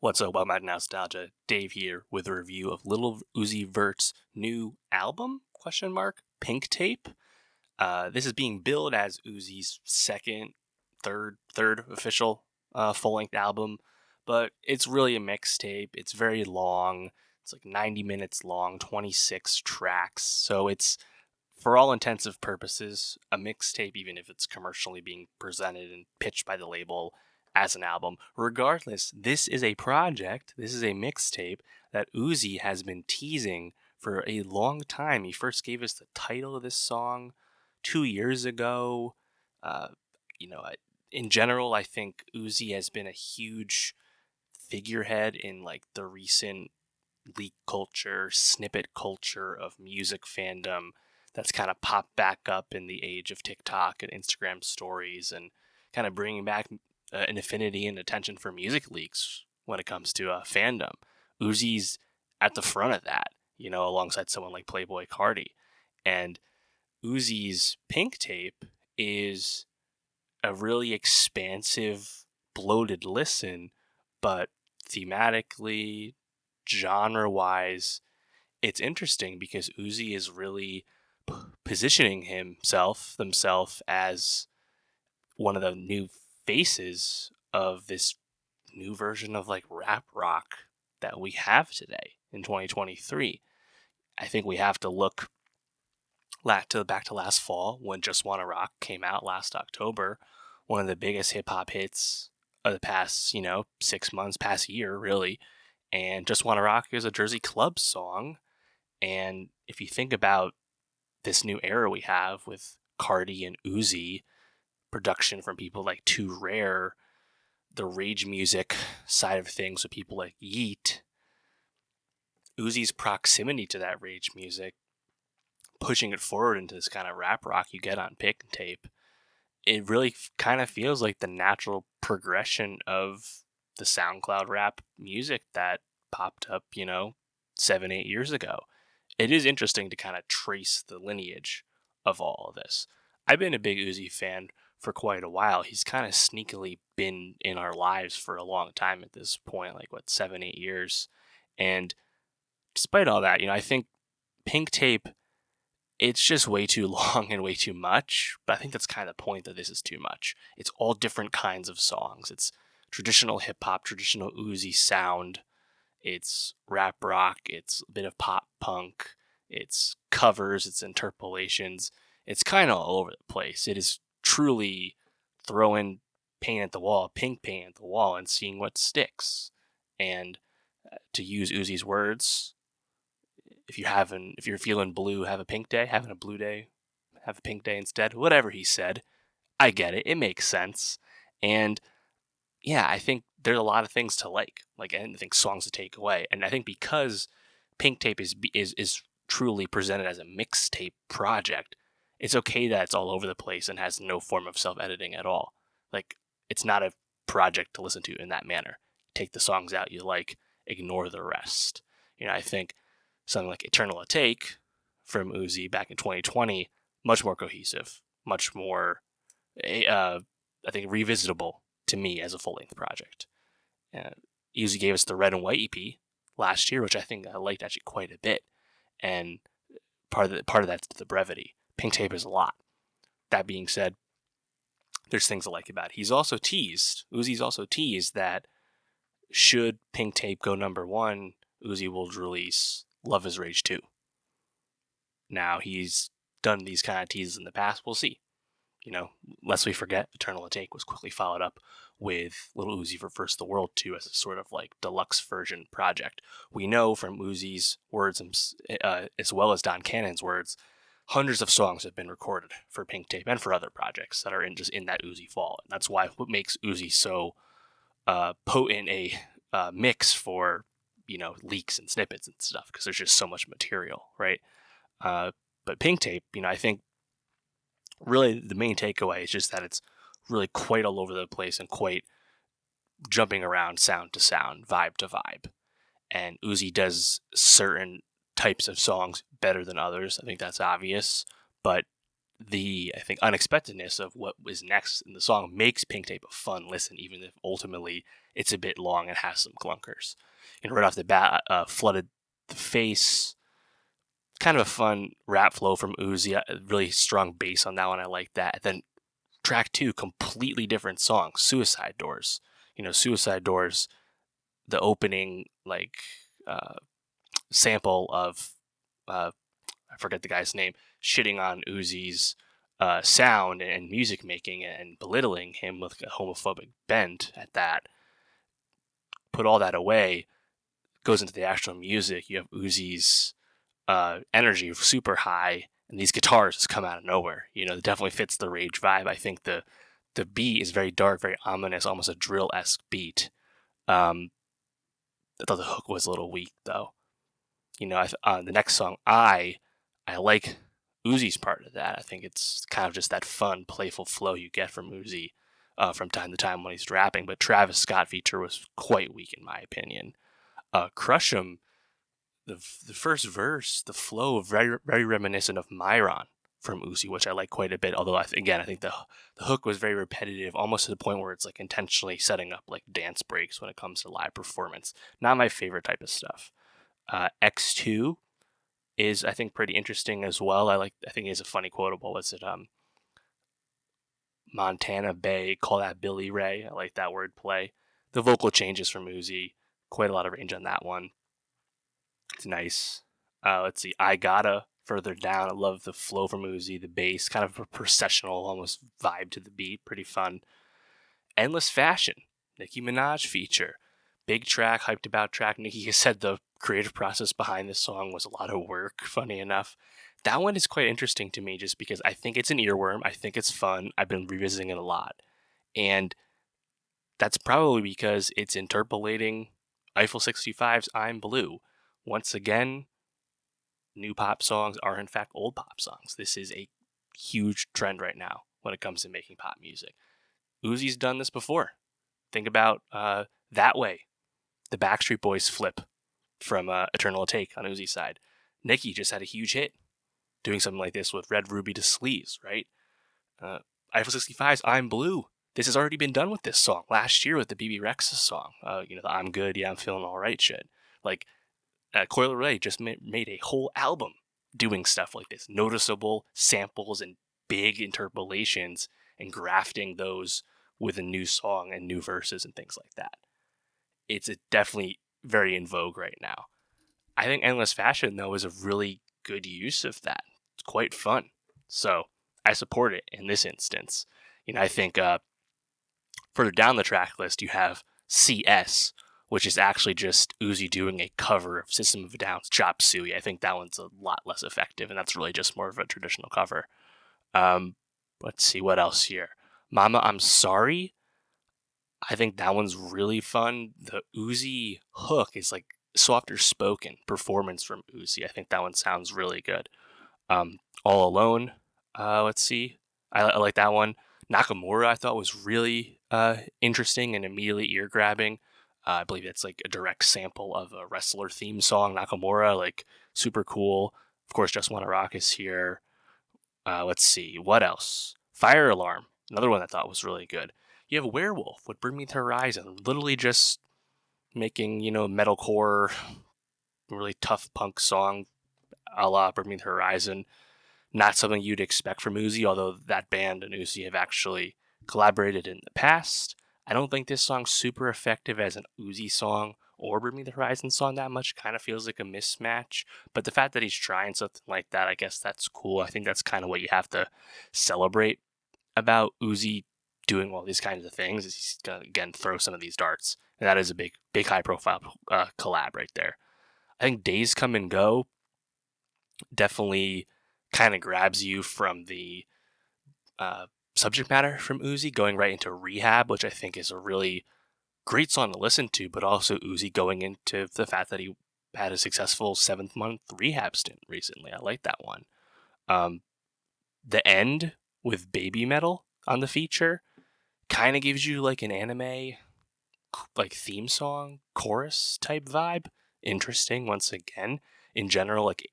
What's up, welcome back to Nowstalgia. Dave here with a review of Lil Uzi Vert's new album, Pink Tape. This is being billed as Uzi's third official full-length album, but it's really a mixtape. It's very long. It's like 90 minutes long, 26 tracks. So it's, for all intensive purposes, a mixtape, even if it's commercially being presented and pitched by the label as an album. Regardless, this is a mixtape that Uzi has been teasing for a long time. He first gave us the title of this song 2 years ago. In general, I think Uzi has been a huge figurehead in like the recent leak culture, snippet culture of music fandom that's kind of popped back up in the age of TikTok and Instagram stories, and kind of bringing back an affinity and attention for music leaks when it comes to fandom. Uzi's at the front of that, alongside someone like Playboy Carti. And Uzi's Pink Tape is a really expansive, bloated listen, but thematically, genre-wise, it's interesting because Uzi is really positioning himself as one of the new faces of this new version of like rap rock that we have today in 2023. I think we have to look back to last fall when Just Wanna Rock came out last October, one of the biggest hip hop hits of the past, 6 months, past year, really. And Just Wanna Rock is a Jersey Club song. And if you think about this new era we have with Carti and Uzi, production from people like Too Rare, the rage music side of things with people like Yeet, Uzi's proximity to that rage music, pushing it forward into this kind of rap rock you get on Pink Tape, it really kind of feels like the natural progression of the SoundCloud rap music that popped up, 7-8 years ago. It is interesting to kind of trace the lineage of all of this. I've been a big Uzi fan for quite a while. He's kind of sneakily been in our lives for a long time at this point, 7-8 years. And despite all that, I think Pink Tape, it's just way too long and way too much. But I think that's kind of the point, that this is too much. It's all different kinds of songs. It's traditional hip hop, traditional Uzi sound. It's rap rock. It's a bit of pop punk. It's covers. It's interpolations. It's kind of all over the place. It is truly throwing paint at the wall, pink paint at the wall, and seeing what sticks. And to use Uzi's words, if you're feeling blue, have a pink day. Having a blue day, have a pink day instead. Whatever he said, I get it. It makes sense. And yeah, I think there's a lot of things to like, and I think songs to take away. And I think because Pink Tape is truly presented as a mixtape project, it's okay that it's all over the place and has no form of self-editing at all. It's not a project to listen to in that manner. Take the songs out you like, ignore the rest. I think something like Eternal Take from Uzi back in 2020, much more cohesive, much more, I think, revisitable to me as a full-length project. Uzi gave us the Red and White EP last year, which I think I liked actually quite a bit. And part of that's the brevity. Pink Tape is a lot. That being said, there's things I like about it. Uzi's also teased that should Pink Tape go number one, Uzi will release Love is Rage 2. Now, he's done these kind of teases in the past. We'll see. Lest we forget, Eternal Take was quickly followed up with Lil Uzi Vert Versus the World 2 as a sort of deluxe version project. We know from Uzi's words, as well as Don Cannon's words, hundreds of songs have been recorded for Pink Tape and for other projects that are in that Uzi vault. And that's what makes Uzi so potent a mix for, leaks and snippets and stuff, because there's just so much material, right? But Pink Tape, I think really the main takeaway is just that it's really quite all over the place and quite jumping around sound to sound, vibe to vibe. And Uzi does certain types of songs better than others. I think that's obvious. But the, I think, unexpectedness of what was next in the song makes Pink Tape a fun listen, even if ultimately it's a bit long and has some clunkers. Right off the bat, Flooded the Face, kind of a fun rap flow from Uzi, a really strong bass on that one, I like that. And then track 2, completely different song, Suicide Doors. Suicide Doors, the opening, sample of, I forget the guy's name, shitting on Uzi's sound and music making and belittling him with a homophobic bent at that. Put all that away, goes into the actual music. You have Uzi's energy super high, and these guitars just come out of nowhere. It definitely fits the Rage vibe. I think the beat is very dark, very ominous, almost a drill-esque beat. I thought the hook was a little weak, though. The next song, I like Uzi's part of that. I think it's kind of just that fun, playful flow you get from Uzi from time to time when he's rapping. But Travis Scott feature was quite weak, in my opinion. Crush 'Em, the first verse, the flow, very, very reminiscent of Myron from Uzi, which I like quite a bit. Although, I think the hook was very repetitive, almost to the point where it's like intentionally setting up like dance breaks when it comes to live performance. Not my favorite type of stuff. X2 is, I think, pretty interesting as well. I think it's a funny quotable. Was it Montana Bay, call that Billy Ray? I like that wordplay. The vocal changes from Uzi, quite a lot of range on that one. It's nice. Let's see, I Gotta, further down. I love the flow from Uzi, the bass, kind of a processional almost vibe to the beat. Pretty fun. Endless Fashion, Nicki Minaj feature. Big track, hyped about track. Nicki has said the creative process behind this song was a lot of work, funny enough. That one is quite interesting to me just because I think it's an earworm. I think it's fun. I've been revisiting it a lot. And that's probably because it's interpolating Eiffel 65's I'm Blue. Once again, new pop songs are in fact old pop songs. This is a huge trend right now when it comes to making pop music. Uzi's done this before. Think about That Way, the Backstreet Boys flip from Eternal Take on Uzi's side. Nicki just had a huge hit doing something like this with Red Ruby to Sleaze, right? Eiffel 65's I'm Blue. This has already been done with this song last year with the BB Rexha song. The I'm Good, Yeah, I'm Feeling All Right shit. Like, Coil Ray just made a whole album doing stuff like this. Noticeable samples and big interpolations and grafting those with a new song and new verses and things like that. It's definitely very in vogue right now. I think Endless Fashion, though, is a really good use of that. It's quite fun. So I support it in this instance. I think further down the track list, you have CS, which is actually just Uzi doing a cover of System of a Down's Chop Suey. I think that one's a lot less effective, and that's really just more of a traditional cover. Let's see, what else here? Mama, I'm Sorry. I think that one's really fun. The Uzi hook is like softer spoken performance from Uzi. I think that one sounds really good. All Alone. Let's see. I like that one. Nakamura, I thought, was really interesting and immediately ear grabbing. I believe it's like a direct sample of a wrestler theme song. Nakamura, like, super cool. Of course, Just Wanna Rock is here. Let's see, what else? Fire Alarm, another one I thought was really good. You have Werewolf with Bring Me to Horizon, literally just making, metalcore, really tough punk song a la Bring Me to Horizon. Not something you'd expect from Uzi, although that band and Uzi have actually collaborated in the past. I don't think this song's super effective as an Uzi song or Bring Me the Horizon song that much. Kind of feels like a mismatch. But the fact that he's trying something like that, I guess that's cool. I think that's kind of what you have to celebrate about Uzi doing all these kinds of things, is he's going to, again, throw some of these darts. And that is a big high-profile collab right there. I think Days Come and Go definitely kind of grabs you from the subject matter from Uzi, going right into Rehab, which I think is a really great song to listen to, but also Uzi going into the fact that he had a successful 7-month rehab stint recently. I like that one. The End with Baby Metal on the feature kind of gives you like an anime like theme song chorus type vibe. Interesting. Once again, in general, like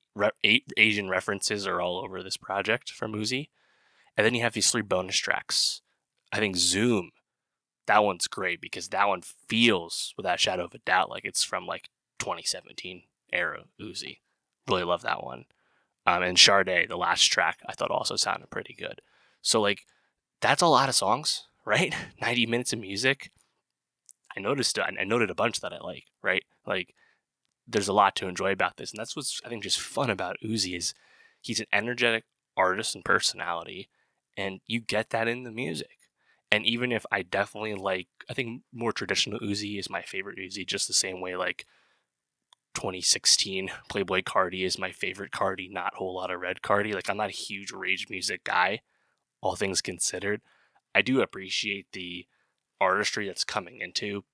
Asian references are all over this project from Uzi. And then you have these 3 bonus tracks. I think Zoom, that one's great because that one feels, without a shadow of a doubt, like it's from like 2017 era Uzi. Really love that one. And Sade, the last track, I thought also sounded pretty good. So like, that's a lot of songs, right? 90 minutes of music. I noted a bunch that I like, right? Like, there's a lot to enjoy about this, and that's what's, I think, just fun about Uzi is he's an energetic artist and personality, and you get that in the music. And even if I definitely like, I think more traditional Uzi is my favorite Uzi, just the same way like 2016 Playboy Cardi is my favorite Cardi, not Whole Lotta Red Cardi. Like, I'm not a huge rage music guy, all things considered. I do appreciate the artistry that's coming into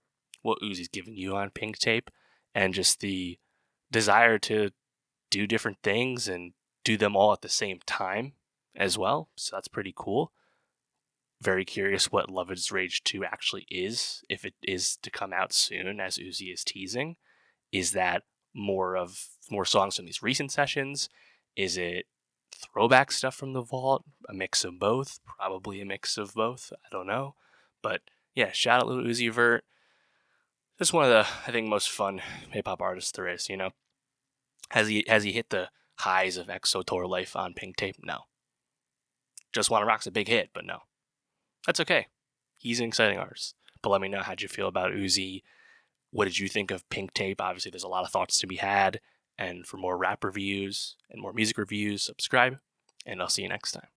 what Uzi's giving you on Pink Tape, and just the desire to do different things and do them all at the same time as well. So that's pretty cool. Very curious what Love Is Rage 2 actually is, if it is to come out soon, as Uzi is teasing. Is that more songs from these recent sessions? Is it throwback stuff from the vault? A mix of both? Probably a mix of both. I don't know. But yeah, shout out Lil Uzi Vert. Just one of the, I think, most fun hip hop artists there is. Has he hit the highs of EXO tour life on Pink Tape? No. Just Wanna Rock's a big hit, but no. That's okay. He's an exciting artist. But let me know, how'd you feel about Uzi? What did you think of Pink Tape? Obviously, there's a lot of thoughts to be had. And for more rap reviews and more music reviews, subscribe. And I'll see you next time.